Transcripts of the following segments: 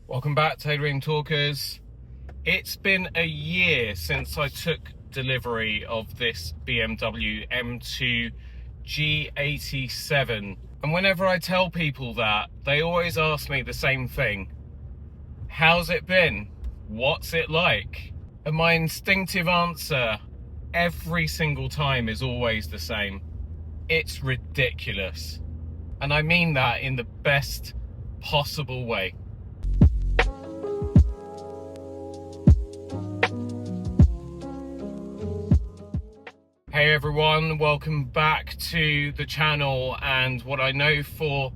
Welcome back, Tailoring Talkers. It's been a year since I took delivery of this BMW M2 G87. And whenever I tell people that, they always ask me the same thing. How's it been? What's it like? And my instinctive answer every single time is always the same. It's ridiculous. And I mean that in the best possible way. Hey everyone, welcome back to the channel and what I know for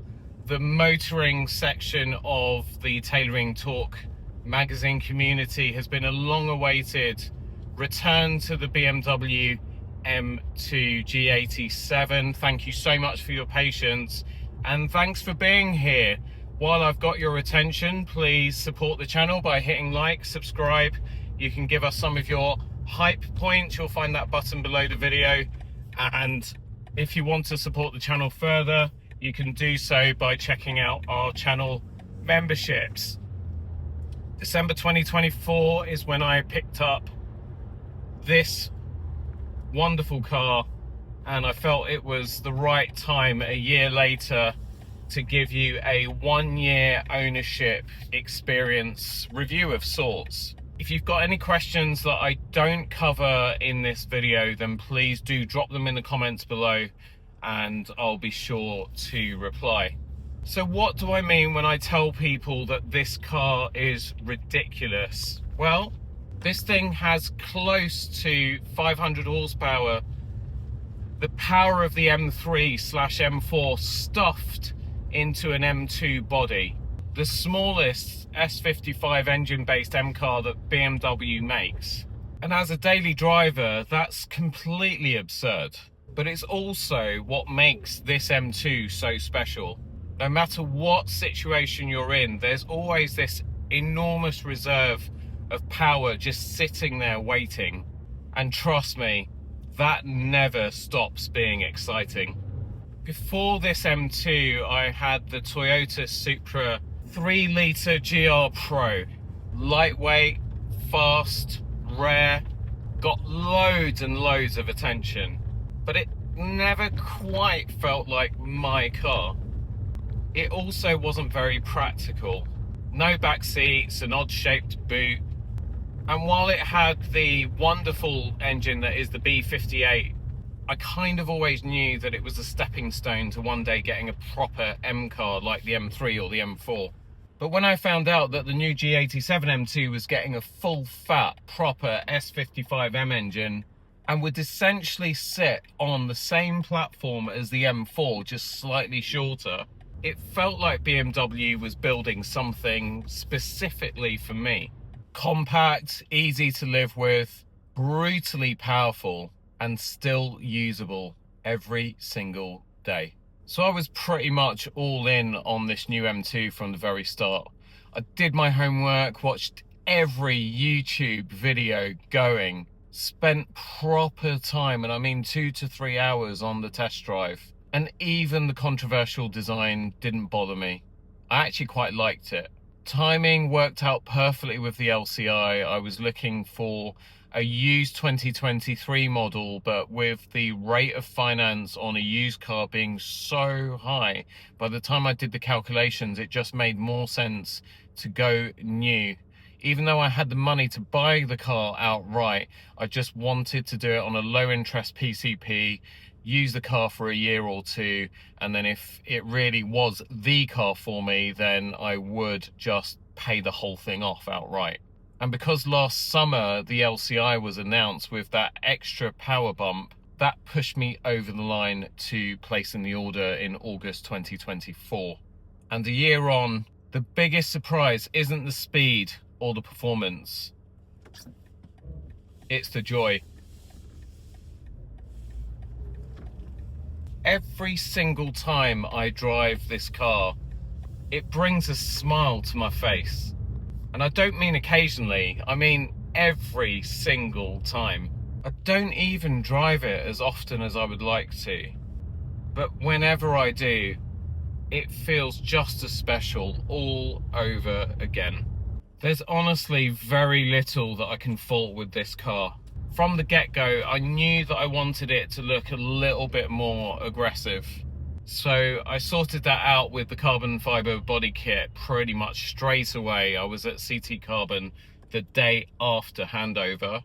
the motoring section of the Tailoring Talk magazine community has been a long-awaited return to the BMW M2 G87. Thank you so much for your patience and thanks for being here. While I've got your attention, please support the channel by hitting like, subscribe. You can give us some of your hype points. You'll find that button below the video. And if you want to support the channel further, you can do so by checking out our channel memberships. December 2024 is when I picked up this wonderful car, and I felt it was the right time a year later to give you a 1-year ownership experience review of sorts. If you've got any questions that I don't cover in this video, then please do drop them in the comments below and I'll be sure to reply. So what do I mean when I tell people that this car is ridiculous? Well, this thing has close to 500 horsepower, the power of the M3/M4 stuffed into an M2 body. The smallest S55 engine-based M car that BMW makes. And as a daily driver, that's completely absurd. But it's also what makes this M2 so special. No matter what situation you're in, there's always this enormous reserve of power just sitting there waiting. And trust me, that never stops being exciting. Before this M2, I had the Toyota Supra 3-litre GR Pro. Lightweight, fast, rare, got loads and loads of attention. But it never quite felt like my car. It also wasn't very practical. No back seats, an odd-shaped boot. And while it had the wonderful engine that is the B58, I kind of always knew that it was a stepping stone to one day getting a proper M car like the M3 or the M4. But when I found out that the new G87 M2 was getting a full fat proper S55M engine and would essentially sit on the same platform as the M4, just slightly shorter, it felt like BMW was building something specifically for me. Compact, easy to live with, brutally powerful, and still usable every single day. So I was pretty much all in on this new M2 from the very start. I did my homework, watched every YouTube video going, spent proper time, and I mean 2 to 3 hours on the test drive. And even the controversial design didn't bother me. I actually quite liked it. Timing worked out perfectly with the LCI. I was looking for a used 2023 model, but with the rate of finance on a used car being so high, by the time I did the calculations, it just made more sense to go new. Even though I had the money to buy the car outright, I just wanted to do it on a low interest PCP, use the car for a year or two, and then if it really was the car for me, then I would just pay the whole thing off outright. And because last summer the LCI was announced with that extra power bump, that pushed me over the line to placing the order in August 2024. And a year on, the biggest surprise isn't the speed or the performance, it's the joy. Every single time I drive this car, it brings a smile to my face. And I don't mean occasionally, I mean every single time. I don't even drive it as often as I would like to. But whenever I do, it feels just as special all over again. There's honestly very little that I can fault with this car. From the get-go, I knew that I wanted it to look a little bit more aggressive. So I sorted that out with the carbon fiber body kit pretty much straight away. I was at CT Carbon the day after handover.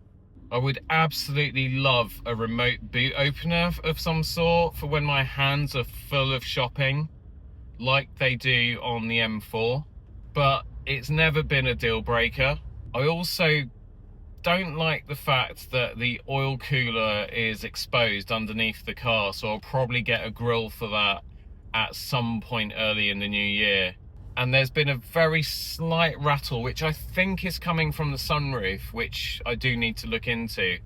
I would absolutely love a remote boot opener of some sort for when my hands are full of shopping, like they do on the M4, but it's never been a deal breaker. I also don't like the fact that the oil cooler is exposed underneath the car, so I'll probably get a grill for that at some point early in the new year. And there's been a very slight rattle, which I think is coming from the sunroof, which I do need to look into.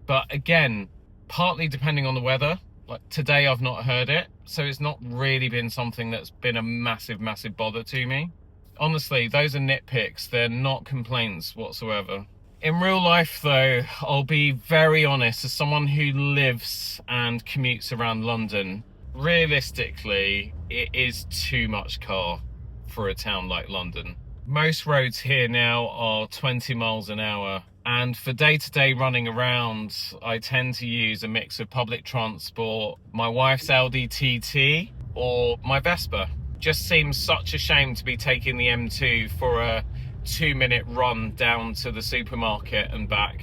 But again, partly depending on the weather. Like today I've not heard it, so it's not really been something that's been a massive bother to me. Honestly, those are nitpicks, they're not complaints whatsoever. In real life though, I'll be very honest, as someone who lives and commutes around London, realistically, it is too much car for a town like London. Most roads here now are 20 miles an hour, and for day-to-day running around, I tend to use a mix of public transport, my wife's Audi TT, or my Vespa. Just seems such a shame to be taking the M2 for a 2-minute run down to the supermarket and back.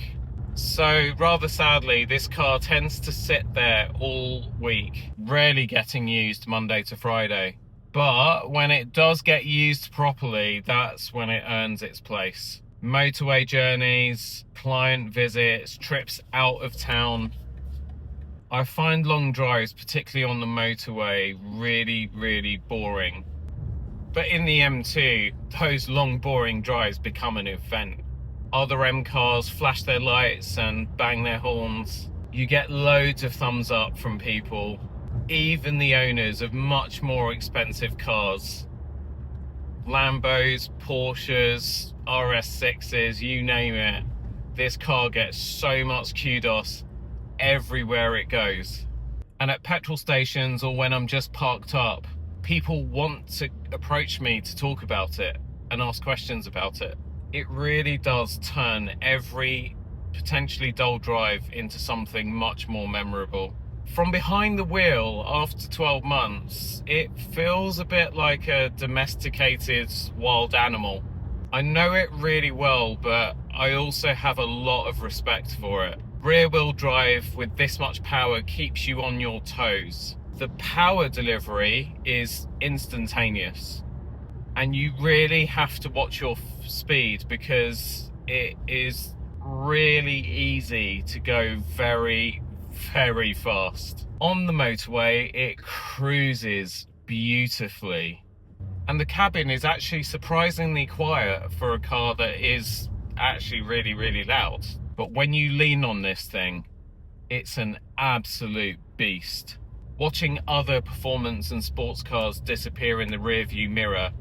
So rather sadly, this car tends to sit there all week, rarely getting used Monday to Friday. But when it does get used properly, that's when it earns its place. Motorway journeys, client visits, trips out of town. I find long drives, particularly on the motorway, really boring. But in the M2, those long boring drives become an event. Other M cars flash their lights and bang their horns. You get loads of thumbs up from people, even the owners of much more expensive cars. Lambos, Porsches, RS6s, you name it. This car gets so much kudos everywhere it goes. And at petrol stations or when I'm just parked up, people want to approach me to talk about it and ask questions about it. It really does turn every potentially dull drive into something much more memorable. From behind the wheel, after 12 months, it feels a bit like a domesticated wild animal. I know it really well, but I also have a lot of respect for it. Rear-wheel drive with this much power keeps you on your toes. The power delivery is instantaneous, and you really have to watch your speed because it is really easy to go very fast. On the motorway, it cruises beautifully, and the cabin is actually surprisingly quiet for a car that is actually really loud. But when you lean on this thing, it's an absolute beast. Watching other performance and sports cars disappear in the rearview mirror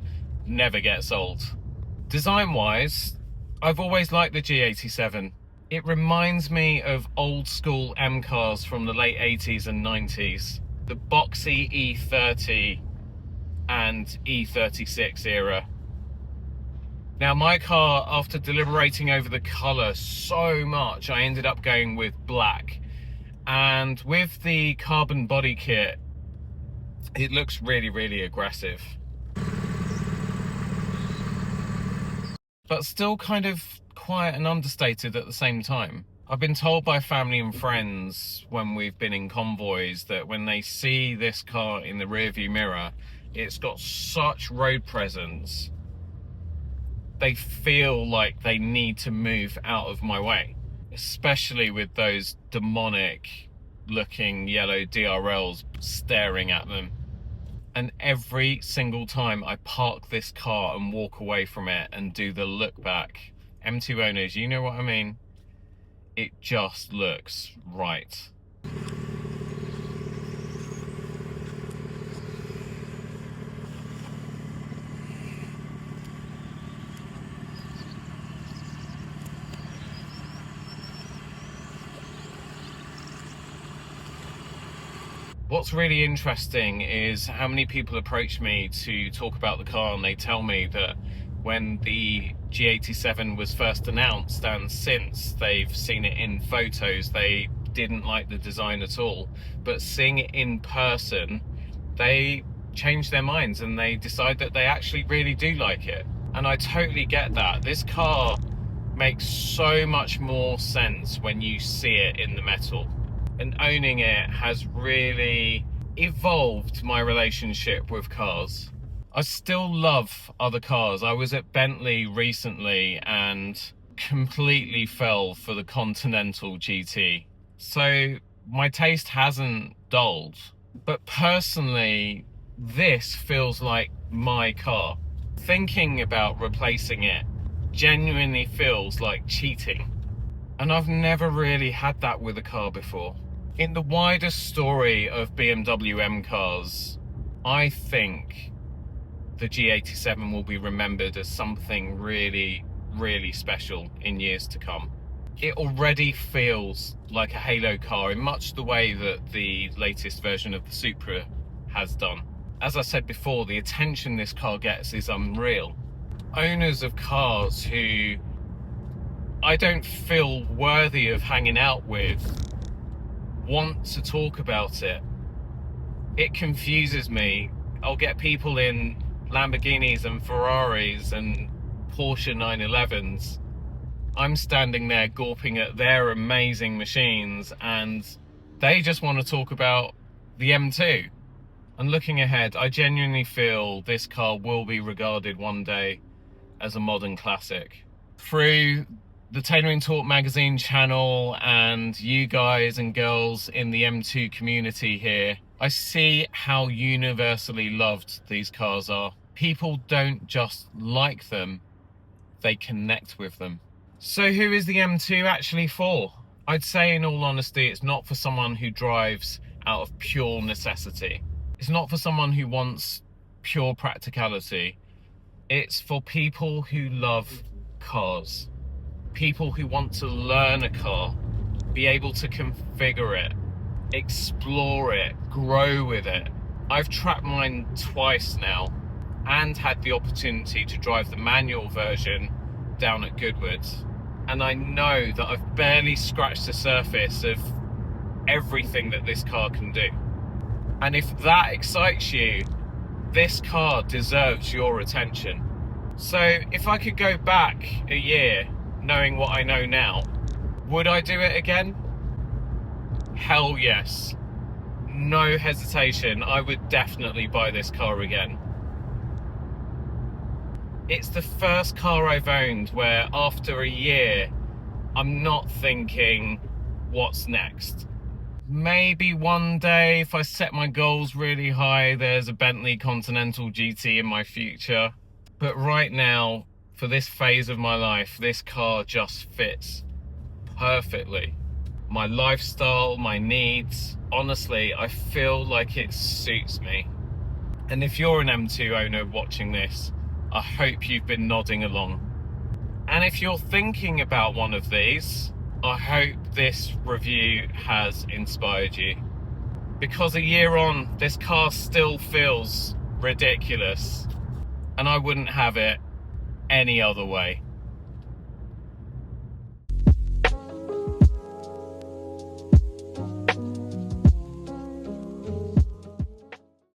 never gets old. Design-wise, I've always liked the G87. It reminds me of old school M cars from the late 80s and 90s. The boxy E30 and E36 era. Now my car, after deliberating over the colour so much, I ended up going with black. And with the carbon body kit, it looks really aggressive. But still kind of quiet and understated at the same time. I've been told by family and friends when we've been in convoys that when they see this car in the rearview mirror, it's got such road presence, they feel like they need to move out of my way. Especially with those demonic looking yellow DRLs staring at them. And every single time I park this car and walk away from it and do the look back, M2 owners, you know what I mean? It just looks right. What's really interesting is how many people approach me to talk about the car, and they tell me that when the G87 was first announced and since they've seen it in photos, they didn't like the design at all, but seeing it in person, they changed their minds and they decide that they actually really do like it. And I totally get that. This car makes so much more sense when you see it in the metal. And owning it has really evolved my relationship with cars. I still love other cars. I was at Bentley recently and completely fell for the Continental GT. So my taste hasn't dulled. But personally, this feels like my car. Thinking about replacing it genuinely feels like cheating. And I've never really had that with a car before. In the wider story of BMW M cars, I think the G87 will be remembered as something really, really special in years to come. It already feels like a halo car in much the way that the latest version of the Supra has done. As I said before, the attention this car gets is unreal. Owners of cars who I don't feel worthy of hanging out with want to talk about it. It confuses me. I'll get people in Lamborghinis and Ferraris and Porsche 911s. I'm standing there gawping at their amazing machines and they just want to talk about the M2. And looking ahead, I genuinely feel this car will be regarded one day as a modern classic. Through the Tailoring Talk magazine channel and you guys and girls in the M2 community here, I see how universally loved these cars are. People don't just like them, they connect with them. So who is the M2 actually for? I'd say in all honesty, it's not for someone who drives out of pure necessity. It's not for someone who wants pure practicality. It's for people who love cars. People who want to learn a car, be able to configure it, explore it, grow with it. I've tracked mine twice now and had the opportunity to drive the manual version down at Goodwood. And I know that I've barely scratched the surface of everything that this car can do. And if that excites you, this car deserves your attention. So if I could go back a year knowing what I know now, would I do it again? Hell yes. No hesitation, I would definitely buy this car again. It's the first car I've owned where after a year, I'm not thinking, what's next? Maybe one day, if I set my goals really high, there's a Bentley Continental GT in my future. But right now, for this phase of my life, this car just fits perfectly. My lifestyle, my needs, honestly, I feel like it suits me. And if you're an M2 owner watching this, I hope you've been nodding along. And if you're thinking about one of these, I hope this review has inspired you. Because a year on, this car still feels ridiculous, and I wouldn't have it any other way.